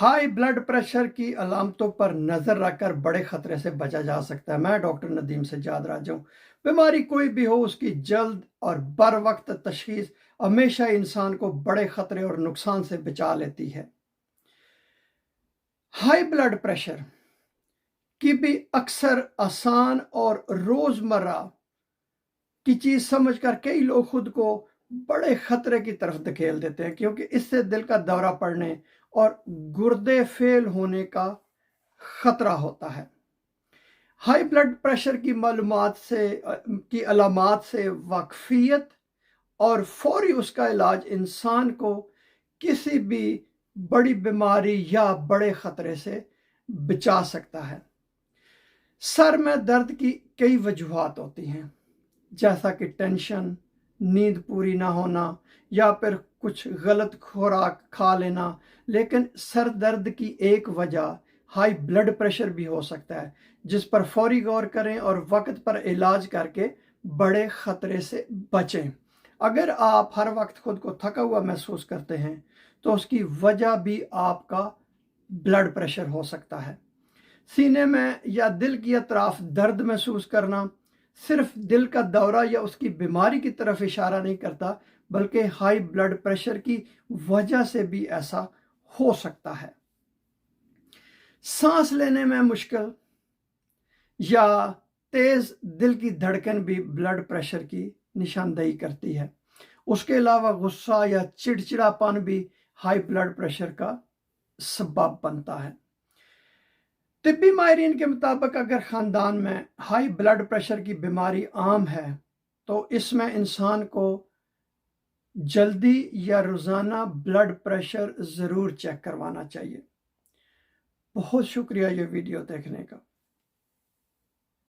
High blood pressure की अलामतों पर नज़र रखकर बड़े खतरे से बचा जा सकता है। मैं डॉक्टर नदीम सज्जाद राजा हूँ। बीमारी कोई भी हो, उसकी जल्द और बर वक्त तशखीस हमेशा इंसान को बड़े खतरे और नुकसान से बचा लेती है। हाई ब्लड प्रेशर की भी अक्सर आसान और रोज़मर्रा की चीज़ समझकर कई लोग खुद को बड़े खतरे की तरफ धकेल देते हैं, क्योंकि इससे दिल का दौरा पड़ने और गुर्दे फेल होने का खतरा होता है। हाई ब्लड प्रेशर की मालूमात से की अलामात से वाकफियत और फौरी उसका इलाज इंसान को किसी भी बड़ी बीमारी या बड़े खतरे से बचा सकता है। सर में दर्द की कई वजूहात होती हैं, जैसा कि टेंशन, नींद पूरी ना होना या फिर कुछ गलत खुराक खा लेना। लेकिन सर दर्द की एक वजह हाई ब्लड प्रेशर भी हो सकता है, जिस पर फौरी गौर करें और वक्त पर इलाज करके बड़े खतरे से बचें। अगर आप हर वक्त खुद को थका हुआ महसूस करते हैं तो उसकी वजह भी आपका ब्लड प्रेशर हो सकता है। सीने में या दिल की अतराफ दर्द महसूस करना सिर्फ दिल का दौरा या उसकी बीमारी की तरफ इशारा नहीं करता, बल्कि हाई ब्लड प्रेशर की वजह से भी ऐसा हो सकता है। सांस लेने में मुश्किल या तेज दिल की धड़कन भी ब्लड प्रेशर की निशानदेही करती है। उसके अलावा गुस्सा या चिड़चिड़ापन भी हाई ब्लड प्रेशर का सबब बनता है। तिब्बी माहिरीन के मुताबिक अगर ख़ानदान में हाई ब्लड प्रेशर की बीमारी आम है तो इसमें इंसान को जल्दी या रोज़ाना ब्लड प्रेशर ज़रूर चेक करवाना चाहिए। बहुत शुक्रिया ये वीडियो देखने का।